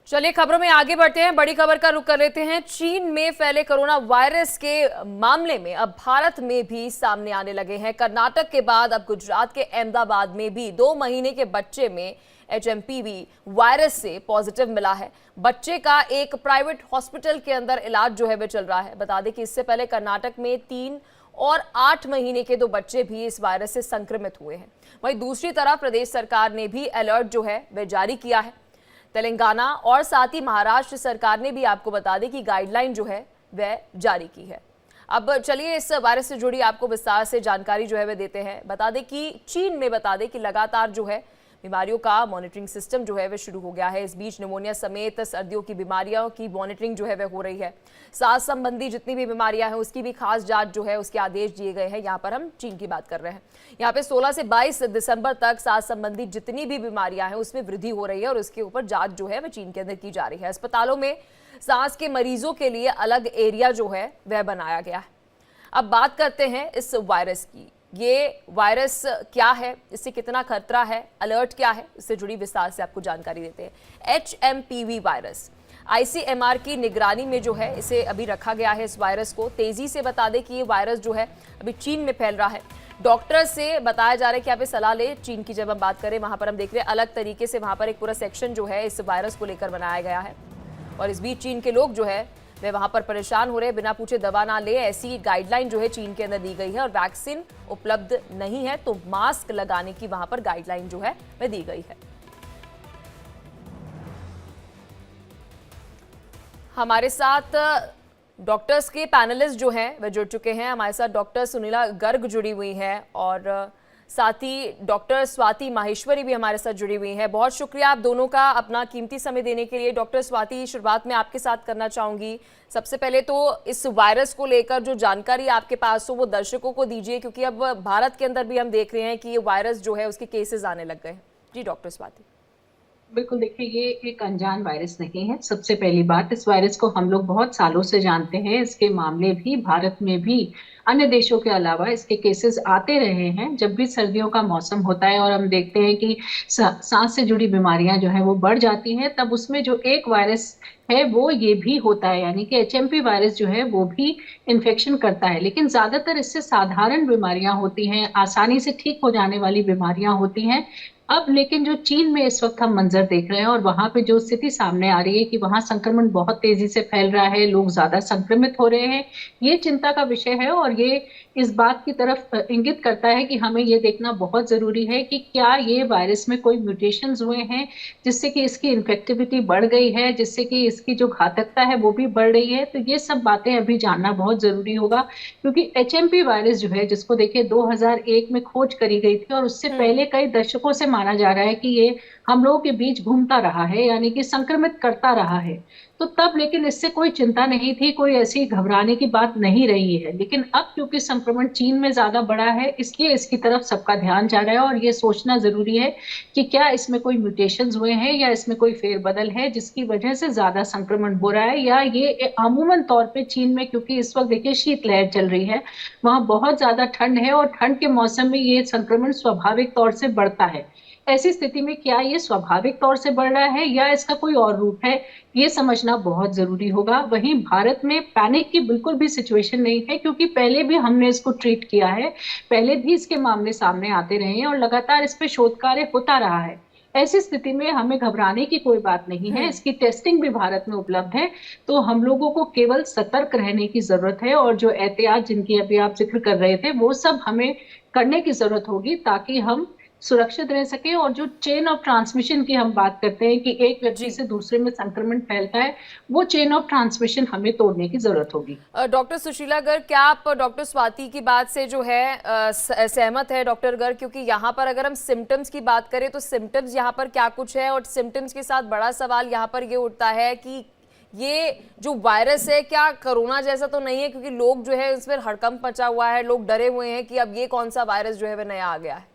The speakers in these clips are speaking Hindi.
चलिए खबरों में आगे बढ़ते हैं। बड़ी खबर का रुख कर लेते हैं। चीन में फैले कोरोना वायरस के मामले में अब भारत में भी सामने आने लगे हैं। कर्नाटक के बाद अब गुजरात के अहमदाबाद में भी 2 महीने के बच्चे में HMPV वायरस से पॉजिटिव मिला है। बच्चे का एक प्राइवेट हॉस्पिटल के अंदर इलाज जो है वह चल रहा है। बता दें कि इससे पहले कर्नाटक में 3 और 8 महीने के 2 बच्चे भी इस वायरस से संक्रमित हुए हैं। वहीं दूसरी तरफ प्रदेश सरकार ने भी अलर्ट जो है वह जारी किया है। तेलंगाना और साथ ही महाराष्ट्र सरकार ने भी आपको बता दें कि गाइडलाइन जो है वह जारी की है। अब चलिए इस वायरस से जुड़ी आपको विस्तार से जानकारी जो है वह देते हैं। बता दें कि चीन में बता दें कि लगातार जो है बीमारियों का मॉनिटरिंग सिस्टम जो है वह शुरू हो गया है। इस बीच निमोनिया समेत सर्दियों की बीमारियों की मॉनिटरिंग जो है वह हो रही है। सांस संबंधी जितनी भी बीमारियां हैं उसकी भी खास जांच जो है उसके आदेश दिए गए हैं। यहाँ पर हम चीन की बात कर रहे हैं। यहाँ पे 16 से 22 दिसंबर तक सांस संबंधी जितनी भी बीमारियां हैं उसमें वृद्धि हो रही है और उसके ऊपर जांच जो है वह चीन के अंदर की जा रही है। अस्पतालों में सांस के मरीजों के लिए अलग एरिया जो है वह बनाया गया है। अब बात करते हैं इस वायरस की। ये वायरस क्या है, इससे कितना खतरा है, अलर्ट क्या है, इससे जुड़ी विस्तार से आपको जानकारी देते हैं। HMPV वायरस ICMR की निगरानी में जो है इसे अभी रखा गया है। इस वायरस को तेजी से बता दें कि ये वायरस जो है अभी चीन में फैल रहा है। डॉक्टर से बताया जा रहा है कि आप ये सलाह ले। चीन की जब हम बात करें वहां पर हम देख रहे हैं अलग तरीके से वहां पर एक पूरा सेक्शन जो है इस वायरस को लेकर बनाया गया है। और इस बीच चीन के लोग जो है वे वहां पर परेशान हो रहे हैं। बिना पूछे दवा ना ले, ऐसी गाइडलाइन जो है चीन के अंदर दी गई है। और वैक्सीन उपलब्ध नहीं है तो मास्क लगाने की वहां पर गाइडलाइन जो है वह दी गई है। हमारे साथ डॉक्टर्स के पैनलिस्ट जो हैं वह जुड़ चुके हैं। हमारे साथ डॉक्टर सुनीला गर्ग जुड़ी हुई हैं और साथ ही डॉक्टर स्वाति माहेश्वरी भी हमारे साथ जुड़ी हुई हैं। बहुत शुक्रिया आप दोनों का अपना कीमती समय देने के लिए। डॉक्टर स्वाति, शुरुआत में आपके साथ करना चाहूंगी। सबसे पहले तो इस वायरस को लेकर जो जानकारी आपके पास हो वो दर्शकों को दीजिए, क्योंकि अब भारत के अंदर भी हम देख रहे हैं कि ये वायरस जो है उसके केसेस आने लग गए। जी डॉक्टर स्वाति। बिल्कुल, देखिए ये एक अनजान वायरस नहीं है। सबसे पहली बात, इस वायरस को हम लोग बहुत सालों से जानते हैं। इसके मामले भी भारत में भी अन्य देशों के अलावा इसके केसेस आते रहे हैं। जब भी सर्दियों का मौसम होता है और हम देखते हैं कि सांस से जुड़ी बीमारियां जो है वो बढ़ जाती हैं, तब उसमें जो एक वायरस है वो ये भी होता है, यानी कि HMP वायरस जो है वो भी इन्फेक्शन करता है। लेकिन ज्यादातर इससे साधारण बीमारियां होती हैं, आसानी से ठीक हो जाने वाली बीमारियां होती हैं। अब लेकिन जो चीन में इस वक्त हम मंजर देख रहे हैं और वहां पे जो स्थिति सामने आ रही है कि वहां संक्रमण बहुत तेजी से फैल रहा है, लोग ज्यादा संक्रमित हो रहे हैं, ये चिंता का विषय है। और ये इस बात की तरफ इंगित करता है कि हमें ये देखना बहुत जरूरी है कि क्या ये वायरस में कोई म्यूटेशंस हुए हैं जिससे कि इसकी इन्फेक्टिविटी बढ़ गई है, जिससे कि इसकी जो घातकता है वो भी बढ़ रही है। तो ये सब बातें अभी जानना बहुत जरूरी होगा, क्योंकि HMP वायरस जो है, जिसको देखिए 2001 में खोज करी गई थी और उससे पहले कई दशकों से माना जा रहा है कि ये हम लोगों के बीच घूमता रहा है, यानी कि संक्रमित करता रहा है। तो तब लेकिन इससे कोई चिंता नहीं थी, कोई ऐसी घबराने की बात नहीं रही है। लेकिन अब क्योंकि संक्रमण चीन में ज्यादा बड़ा है, इसलिए इसकी तरफ सबका ध्यान जा रहा है और ये सोचना जरूरी है कि क्या इसमें कोई म्यूटेशंस हुए हैं या इसमें कोई फेरबदल है जिसकी वजह से ज्यादा संक्रमण हो रहा है, या ये अमूमन तौर पे चीन में, क्योंकि इस वक्त देखिए शीतलहर चल रही है, वहां बहुत ज्यादा ठंड है और ठंड के मौसम में ये संक्रमण स्वाभाविक तौर से बढ़ता है। ऐसी स्थिति में क्या ये स्वाभाविक तौर से बढ़ रहा है या इसका कोई और रूप है, ये समझना बहुत जरूरी होगा। वहीं भारत में पैनिक की बिल्कुल भी सिचुएशन नहीं है, क्योंकि पहले भी हमने इसको ट्रीट किया है, पहले भी इसके मामले सामने आते रहे हैं और लगातार इस पे शोध कार्य होता रहा है। ऐसी स्थिति में हमें घबराने की कोई बात नहीं है। इसकी टेस्टिंग भी भारत में उपलब्ध है। तो हम लोगों को केवल सतर्क रहने की जरूरत है और जो एहतियात जिनकी अभी आप जिक्र कर रहे थे वो सब हमें करने की जरूरत होगी, ताकि हम सुरक्षित रह सके। और जो चेन ऑफ ट्रांसमिशन की हम बात करते हैं कि एक व्यक्ति जी से दूसरे में संक्रमण फैलता है, वो चेन ऑफ ट्रांसमिशन हमें तोड़ने की जरूरत होगी। डॉक्टर सुशीला गर्ग, क्या आप डॉक्टर स्वाति की बात से जो है सहमत है डॉक्टर गर्ग? क्योंकि यहाँ पर अगर हम सिम्टम्स की बात करें तो सिम्टम्स यहाँ पर क्या कुछ है, और सिम्टम्स के साथ बड़ा सवाल यहाँ पर ये उठता है कि ये जो वायरस है क्या कोरोना जैसा तो नहीं है? क्योंकि लोग जो है इस पर हड़कंप मचा हुआ है, लोग डरे हुए हैं कि अब ये कौन सा वायरस जो है वह नया आ गया है।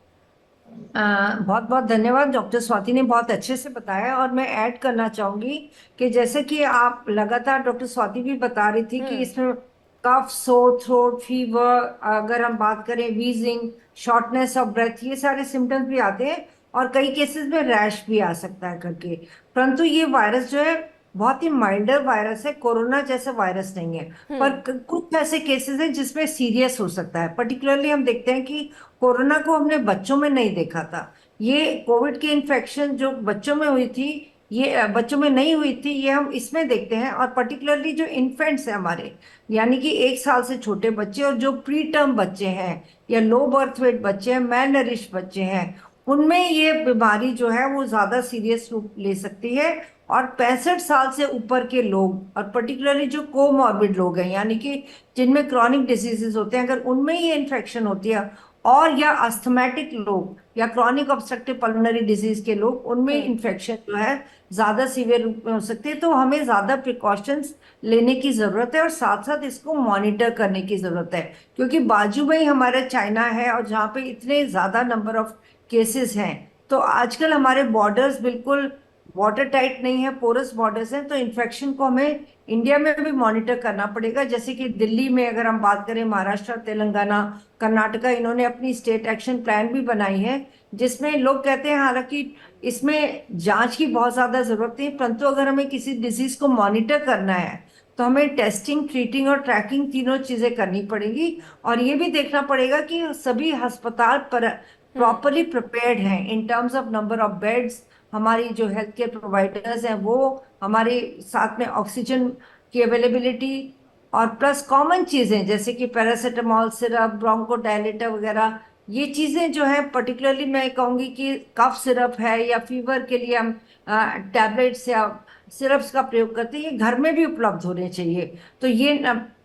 बहुत बहुत धन्यवाद। डॉक्टर स्वाति ने बहुत अच्छे से बताया और मैं ऐड करना चाहूंगी कि जैसे कि आप लगातार डॉक्टर स्वाति भी बता रही थी कि इसमें कफ, सोर थ्रोट, फीवर, अगर हम बात करें वीजिंग, शॉर्टनेस ऑफ ब्रेथ, ये सारे सिम्टम्स भी आते हैं। और कई केसेस में रैश भी आ सकता है करके। परंतु ये वायरस जो है बहुत ही माइल्डर वायरस है, कोरोना जैसा वायरस नहीं है। पर कुछ ऐसे केसेस हैं जिसमें सीरियस हो सकता है। पर्टिकुलरली हम देखते हैं कि कोरोना को हमने बच्चों में नहीं देखा था। ये कोविड की इन्फेक्शन जो बच्चों में हुई थी, ये बच्चों में नहीं हुई थी, ये हम इसमें देखते हैं। और पर्टिकुलरली जो इन्फेंट्स हैं हमारे, यानी कि 1 साल से छोटे बच्चे और जो प्री टर्म बच्चे हैं या लो बर्थ वेट बच्चे हैं, मैल नरिश बच्चे हैं, उनमें ये बीमारी जो है वो ज्यादा सीरियस रूप ले सकती है। और 65 साल से ऊपर के लोग और पर्टिकुलरली जो कोमॉर्बिड लोग हैं, यानी कि जिनमें क्रॉनिक डिजीजेस होते हैं, अगर उनमें ये इन्फेक्शन होती है, और या अस्थमेटिक लोग या क्रॉनिक ऑब्स्ट्रक्टिव पल्मोनरी डिजीज के लोग, उनमें इन्फेक्शन जो है ज्यादा सीवियर रूप में हो सकती है। तो हमें ज्यादा प्रिकॉशंस लेने की जरूरत है और साथ साथ इसको मॉनिटर करने की जरूरत है, क्योंकि बाजू में ही हमारा चाइना है और जहाँ पे इतने ज्यादा नंबर ऑफ केसेस हैं। तो आजकल हमारे बॉर्डर्स बिल्कुल वाटर टाइट नहीं है, पोरस बॉर्डर्स हैं। तो इन्फेक्शन को हमें इंडिया में भी मॉनिटर करना पड़ेगा। जैसे कि दिल्ली में अगर हम बात करें, महाराष्ट्र, तेलंगाना, कर्नाटका, इन्होंने अपनी स्टेट एक्शन प्लान भी बनाई है, जिसमें लोग कहते हैं हालांकि इसमें जांच की बहुत ज्यादा जरूरत नहीं, परंतु अगर हमें किसी डिजीज को मॉनिटर करना है तो हमें टेस्टिंग, ट्रीटिंग और ट्रैकिंग तीनों चीजें करनी पड़ेगी। और ये भी देखना पड़ेगा कि सभी अस्पताल पर प्रॉपरली प्रिपेयर्ड हैं in terms of number of beds. हमारी जो हेल्थ केयर प्रोवाइडर्स हैं वो हमारे साथ में ऑक्सीजन की अवेलेबिलिटी और प्लस कॉमन चीजें जैसे कि पैरासीटामोल सिरप, ब्रोंकोडायलेटर वगैरह, ये चीजें जो है पर्टिकुलरली मैं कहूंगी कि कफ सिरप है या फीवर के लिए हम टैबलेट्स या सिरप्स का प्रयोग करते हैं, ये घर में भी उपलब्ध होने चाहिए। तो ये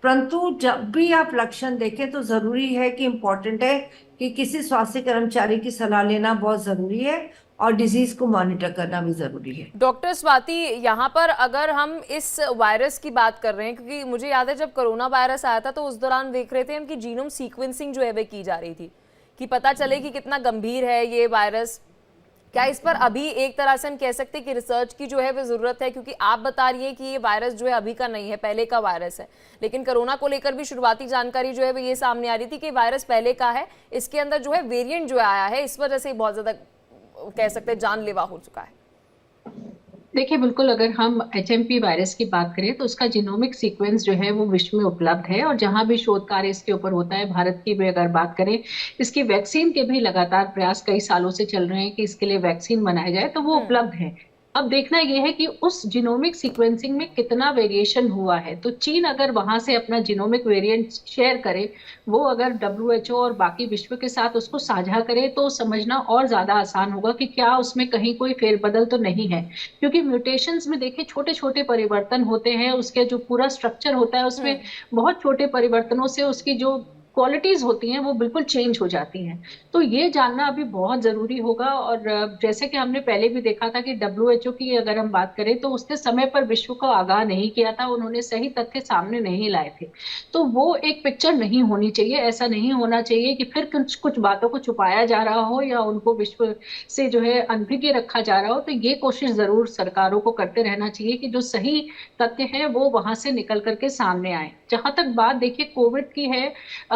परंतु जब भी आप लक्षण देखें तो जरूरी है कि इम्पोर्टेंट है कि किसी स्वास्थ्य कर्मचारी की सलाह लेना बहुत जरूरी है और डिजीज को मॉनिटर करना भी जरूरी है। डॉक्टर स्वाति, यहाँ पर अगर हम इस वायरस की बात कर रहे हैं, क्योंकि मुझे याद है जब कोरोना वायरस आया था तो उस दौरान देख रहे थे उनकी जीनोम सीक्वेंसिंग जो है वे की जा रही थी कि पता चले कि कितना गंभीर है ये वायरस। क्या इस पर अभी एक तरह से हम कह सकते हैं कि रिसर्च की जो है वो जरूरत है, क्योंकि आप बता रही हैं कि ये वायरस जो है अभी का नहीं है, पहले का वायरस है, लेकिन कोरोना को लेकर भी शुरुआती जानकारी जो है वो ये सामने आ रही थी कि वायरस पहले का है, इसके अंदर जो है वेरिएंट जो आया है, इस वजह से बहुत ज्यादा कह सकते हैं जानलेवा हो चुका है। देखिए, बिल्कुल अगर हम एचएमपी वायरस की बात करें तो उसका जीनोमिक सीक्वेंस जो है वो विश्व में उपलब्ध है, और जहां भी शोध कार्य इसके ऊपर होता है, भारत की भी अगर बात करें, इसकी वैक्सीन के भी लगातार प्रयास कई सालों से चल रहे हैं कि इसके लिए वैक्सीन बनाया जाए, तो वो उपलब्ध है। अब देखना यह है कि उस जीनोमिक सीक्वेंसिंग में कितना वेरिएशन हुआ है। तो चीन अगर वहां से अपना जीनोमिक वेरिएंट शेयर करे, वो अगर डब्ल्यूएचओ और बाकी विश्व के साथ उसको साझा करे, तो समझना और ज्यादा आसान होगा कि क्या उसमें कहीं कोई फेरबदल तो नहीं है। क्योंकि म्यूटेशंस में देखिए छोटे छोटे परिवर्तन होते हैं, उसके जो पूरा स्ट्रक्चर होता है उसमें बहुत छोटे परिवर्तनों से उसकी जो क्वालिटीज होती हैं वो बिल्कुल चेंज हो जाती हैं। तो ये जानना अभी बहुत जरूरी होगा। और जैसे कि हमने पहले भी देखा था कि डब्ल्यूएचओ की अगर हम बात करें तो उसने समय पर विश्व को आगाह नहीं किया था, उन्होंने सही तथ्य सामने नहीं लाए थे। तो वो एक पिक्चर नहीं होनी चाहिए, ऐसा नहीं होना चाहिए कि फिर कुछ कुछ बातों को छुपाया जा रहा हो या उनको विश्व से जो है अनभिज्ञ रखा जा रहा हो। तो ये कोशिश जरूर सरकारों को करते रहना चाहिए कि जो सही तथ्य है वो वहां से निकल करके सामने आए। जहां तक बात देखिए कोविड की है,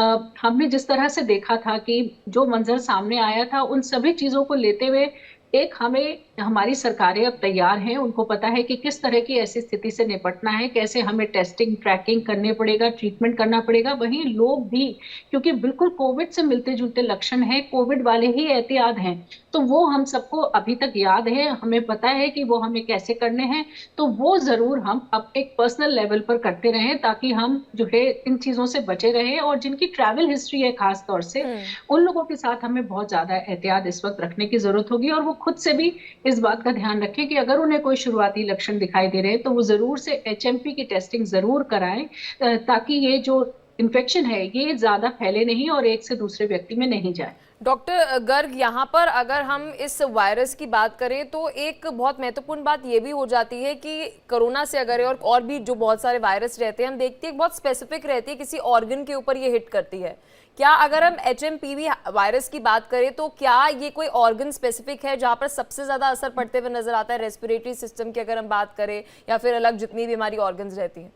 हमने जिस तरह से देखा था कि जो मंजर सामने आया था, उन सभी चीजों को लेते हुए एक हमें हमारी सरकारें अब तैयार हैं, उनको पता है कि किस तरह की ऐसी स्थिति से निपटना है, कैसे हमें टेस्टिंग ट्रैकिंग करने पड़ेगा, ट्रीटमेंट करना पड़ेगा। वहीं लोग भी, क्योंकि बिल्कुल कोविड से मिलते जुलते लक्षण हैं, कोविड वाले ही एहतियात हैं, तो वो हम सबको अभी तक याद है, हमें पता है कि वो हमें कैसे करने हैं। तो वो जरूर हम अब एक पर्सनल लेवल पर करते रहें, ताकि हम जो है इन चीजों से बचे रहें। और जिनकी ट्रैवल हिस्ट्री है खास तौर से, उन लोगों के साथ हमें बहुत ज्यादा एहतियात इस वक्त रखने की जरूरत होगी। और वो खुद से भी इस बात का ध्यान रखें कि अगर उन्हें कोई शुरुआती लक्षण दिखाई दे रहे हैं तो वो जरूर से एचएमपी की टेस्टिंग जरूर कराएं, ताकि ये जो इन्फेक्शन है ये ज्यादा फैले नहीं और एक से दूसरे व्यक्ति में नहीं जाए। डॉक्टर गर्ग, यहाँ पर अगर हम इस वायरस की बात करें तो एक बहुत महत्वपूर्ण बात ये भी हो जाती है कि कोरोना से अगर और भी जो बहुत सारे वायरस रहते हैं, हम देखते हैं बहुत स्पेसिफिक रहती है, किसी ऑर्गन के ऊपर ये हिट करती है। क्या अगर हम एचएमपीवी वायरस की बात करें तो क्या ये कोई ऑर्गन स्पेसिफिक है जहाँ पर सबसे ज्यादा असर पड़ते हुए नजर आता है? रेस्पिरेटरी सिस्टम की अगर हम बात करें या फिर अलग जितनी भी हमारी ऑर्गन्स रहती हैं।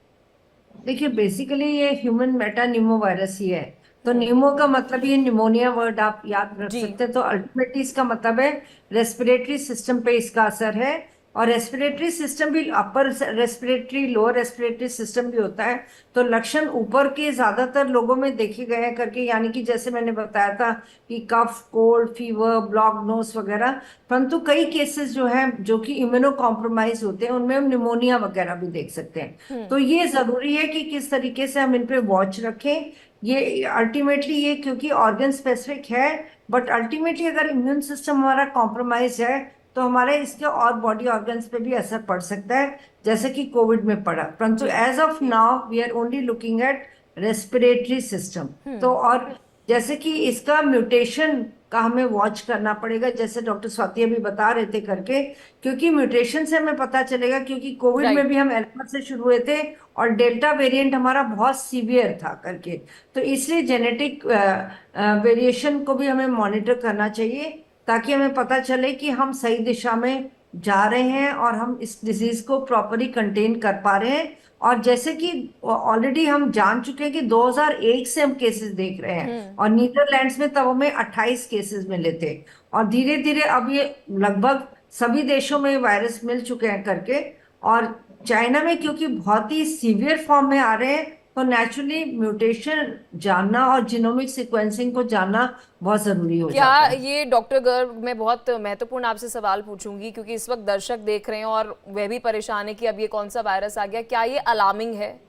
देखिए बेसिकली ये ह्यूमन मेटानिमो वायरस ही है। तो निमो का मतलब ये निमोनिया वर्ड आप याद रख जी। सकते हैं। तो अल्टीमेटली इसका मतलब है रेस्पिरेटरी सिस्टम पे इसका असर है। और रेस्पिरेटरी सिस्टम भी upper respiratory, lower respiratory system भी होता है। तो लक्षण ऊपर के ज्यादातर लोगों में देखे गए हैं करके, यानी कि जैसे मैंने बताया था कि कफ, कोल्ड, फीवर, ब्लॉक नोज वगैरह। परंतु कई केसेस जो हैं जो कि इम्यूनो कॉम्प्रोमाइज होते हैं, उनमें हम निमोनिया वगैरह भी देख सकते हैं। तो ये जरूरी है कि किस तरीके से हम इन पे वॉच रखें। ये अल्टीमेटली ये क्योंकि ऑर्गन स्पेसिफिक है, बट अल्टीमेटली अगर इम्यून सिस्टम हमारा कॉम्प्रोमाइज है तो हमारे इसके और बॉडी ऑर्गन्स पे भी असर पड़ सकता है, जैसे कि कोविड में पड़ा। परंतु जी। As of now we are only looking at respiratory system. तो और जैसे कि इसका म्यूटेशन का हमें वॉच करना पड़ेगा, जैसे डॉक्टर स्वाति अभी बता रहे थे करके, क्योंकि म्यूटेशन से हमें पता चलेगा। क्योंकि कोविड में राइट। भी हम अल्फा से शुरू हुए थे और डेल्टा वेरिएंट हमारा बहुत सीवियर था करके। तो इसलिए जेनेटिक वेरिएशन को भी हमें मॉनिटर करना चाहिए, ताकि हमें पता चले कि हम सही दिशा में जा रहे हैं और हम इस डिजीज को प्रॉपरली कंटेन कर पा रहे हैं। और जैसे कि ऑलरेडी हम जान चुके हैं कि 2001 से हम केसेस देख रहे हैं, और नीदरलैंड्स में तब हमें 28 केसेस मिले थे। और धीरे धीरे अब ये लगभग सभी देशों में वायरस मिल चुके हैं करके। और चाइना में क्योंकि बहुत ही सीवियर फॉर्म में आ रहे हैं, तो नेचुरली म्यूटेशन जानना और जीनोमिक सीक्वेंसिंग को जानना बहुत जरूरी हो क्या जाता है। ये डॉक्टर गर्ग, मैं बहुत महत्वपूर्ण आपसे सवाल पूछूंगी क्योंकि इस वक्त दर्शक देख रहे हैं और वह भी परेशान है कि अब ये कौन सा वायरस आ गया, क्या ये अलार्मिंग है?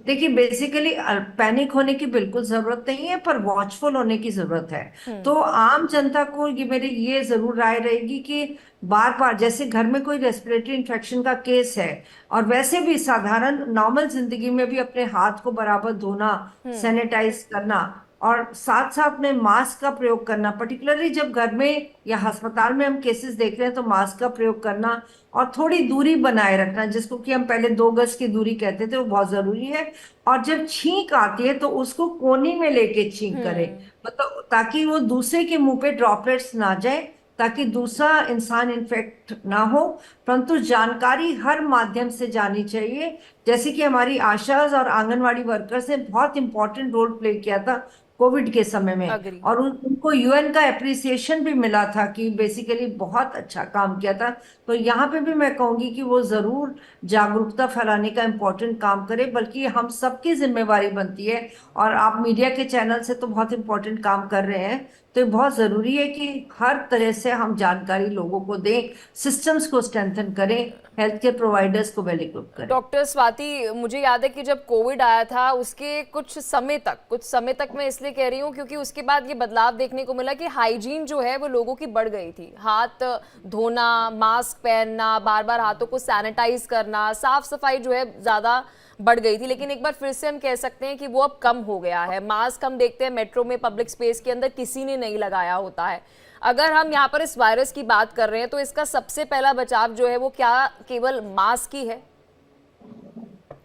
देखिए, बेसिकली पैनिक होने की बिल्कुल जरूरत नहीं है, पर वॉचफुल होने की जरूरत है। तो आम जनता को ये मेरी ये जरूर राय रहेगी कि बार बार, जैसे घर में कोई रेस्पिरेटरी इन्फेक्शन का केस है, और वैसे भी साधारण नॉर्मल जिंदगी में भी अपने हाथ को बराबर धोना, सैनिटाइज करना, और साथ साथ में मास्क का प्रयोग करना। पर्टिकुलरली जब घर में या अस्पताल में हम केसेस देख रहे हैं तो मास्क का प्रयोग करना, और थोड़ी दूरी बनाए रखना, जिसको कि हम पहले 2 गज की दूरी कहते थे, वो बहुत जरूरी है। और जब छींक आती है तो उसको कोनी में लेके छींक करें, मतलब ताकि वो दूसरे के मुंह पे ड्रॉपलेट्स ना जाए, ताकि दूसरा इंसान इन्फेक्ट ना हो। परंतु जानकारी हर माध्यम से जानी चाहिए। जैसे कि हमारी आशाज और आंगनवाड़ी वर्कर्स ने बहुत इंपॉर्टेंट रोल प्ले किया था कोविड के समय में, अग्री। और उनको यूएन का एप्रिसिएशन भी मिला था कि बेसिकली बहुत अच्छा काम किया था। तो यहाँ पे भी मैं कहूंगी कि वो जरूर जागरूकता फैलाने का इम्पोर्टेंट काम करे, बल्कि हम सबकी जिम्मेवारी बनती है। और आप मीडिया के चैनल से तो बहुत इम्पोर्टेंट काम कर रहे हैं। तो ये बहुत जरूरी है कि हर तरह से हम जानकारी लोगों को दें, सिस्टम्स को स्ट्रेंथन करें, हेल्थ केयर प्रोवाइडर्स को वेल इक्विप करें। डॉक्टर स्वाति, मुझे याद है कि जब कोविड आया था उसके कुछ समय तक मैं इसलिए कह रही हूँ क्योंकि उसके बाद ये बदलाव देखने को मिला कि हाइजीन जो है वो लोगों की बढ़ गई थी। हाथ धोना, मास्क पहनना, बार बार हाथों को सैनिटाइज करना, साफ सफाई जो है ज्यादा बढ़ गई थी। लेकिन एक बार फिर से हम कह सकते हैं कि वो अब कम हो गया है। मास्क हम देखते हैं मेट्रो में, पब्लिक स्पेस के अंदर किसी ने नहीं लगाया होता है। अगर हम यहाँ पर इस वायरस की बात कर रहे हैं तो इसका सबसे पहला बचाव जो है वो क्या केवल मास्क ही है?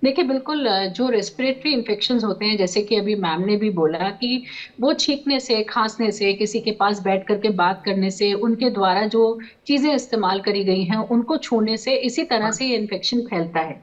देखिए, बिल्कुल जो रेस्पिरेटरी इन्फेक्शंस होते हैं, जैसे कि अभी मैम ने भी बोला कि वो छींकने से, खांसने से, किसी के पास बैठ करके बात करने से, उनके द्वारा जो चीजें इस्तेमाल करी गई हैं उनको छूने से, इसी तरह से ये इन्फेक्शन फैलता है।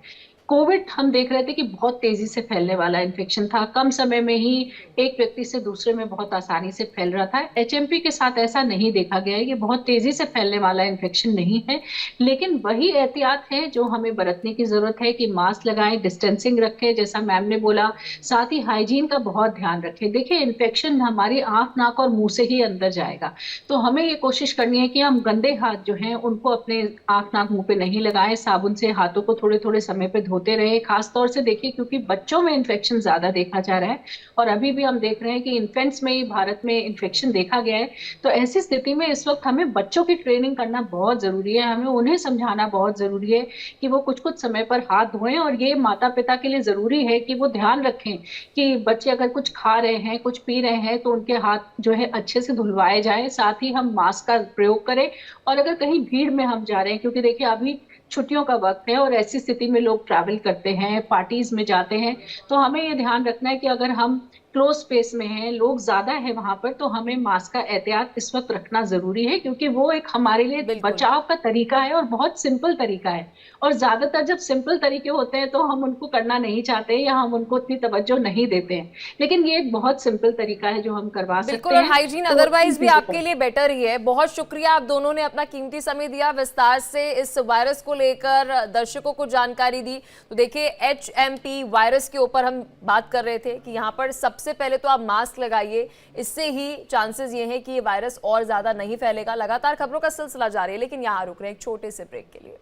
कोविड हम देख रहे थे कि बहुत तेजी से फैलने वाला इन्फेक्शन था, कम समय में ही एक व्यक्ति से दूसरे में बहुत आसानी से फैल रहा था। एचएमपी के साथ ऐसा नहीं देखा गया है, ये बहुत तेजी से फैलने वाला इन्फेक्शन नहीं है। लेकिन वही एहतियात है जो हमें बरतने की जरूरत है कि मास्क लगाएं, डिस्टेंसिंग रखें, जैसा मैम ने बोला, साथ ही हाइजीन का बहुत ध्यान रखें। देखिए, इन्फेक्शन हमारी आंख, नाक और मुंह से ही अंदर जाएगा, तो हमें ये कोशिश करनी है कि हम गंदे हाथ जो हैं उनको अपने आंख, नाक, मुंह पे नहीं लगाएं। साबुन से हाथों को थोड़े थोड़े समय पे होते रहे। खास तौर से देखिए, क्योंकि बच्चों में इन्फेक्शन ज्यादा देखा जा रहा है और अभी भी हम देख रहे हैं कि इन्फेंट्स में ही भारत में इन्फेक्शन देखा गया है। तो ऐसी स्थिति में इस वक्त हमें बच्चों की ट्रेनिंग करना बहुत जरूरी है। हमें उन्हें समझाना बहुत जरूरी है कि वो कुछ कुछ समय पर हाथ धोएं, और ये माता पिता के लिए जरूरी है कि वो ध्यान रखें कि बच्चे अगर कुछ खा रहे हैं, कुछ पी रहे हैं, तो उनके हाथ जो है अच्छे से धुलवाए जाए। साथ ही हम मास्क का प्रयोग करें, और अगर कहीं भीड़ में हम जा रहे हैं, क्योंकि देखिए अभी छुट्टियों का वक्त है और ऐसी स्थिति में लोग ट्रैवल करते हैं, पार्टीज में जाते हैं, तो हमें ये ध्यान रखना है कि अगर हम क्लोज स्पेस में हैं, लोग ज्यादा है वहां पर, तो हमें मास्क का एहतियात इस वक्त रखना जरूरी है, क्योंकि वो एक हमारे लिए बिल्कुल। बचाव का तरीका है और बहुत सिंपल तरीका है। और ज्यादातर जब सिंपल तरीके होते हैं तो हम उनको करना नहीं चाहते या हम उनको इतनी तवज्जो नहीं देते हैं, लेकिन ये एक बहुत सिंपल तरीका है जो हम करवा सकते बिल्कुल। हैं। और हाइजीन तो अदरवाइज इन भी चीजों आपके पर- लिए बेटर ही है। बहुत शुक्रिया, आप दोनों ने अपना कीमती समय दिया, विस्तार से इस वायरस को लेकर दर्शकों को जानकारी दी। तो देखिए, HMP वायरस के ऊपर हम बात कर रहे थे कि यहाँ पर सबसे पहले तो आप मास्क लगाइए, इससे ही चांसेस ये हैं कि ये वायरस और ज्यादा नहीं फैलेगा। लगातार खबरों का सिलसिला जारी है, लेकिन यहाँ रुक रहे हैं एक छोटे से ब्रेक के लिए।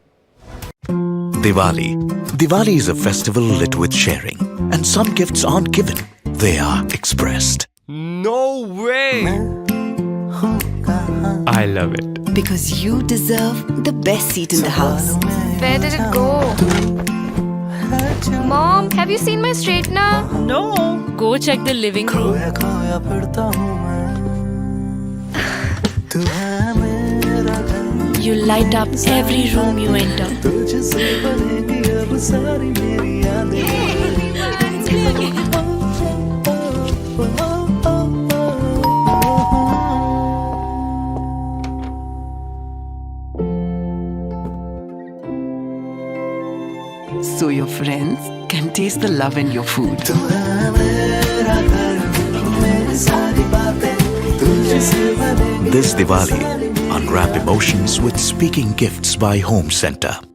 Diwali. Diwali is a festival lit with sharing. And some gifts aren't given, they are expressed. No way! I love it. Because you deserve the best seat in the house. Where did it go? Mom, have you seen my straightener? No. Go check the living room. You light up every room you enter. So your friends can taste the love in your food. This Diwali, unwrap emotions with Speaking Gifts by Home Center.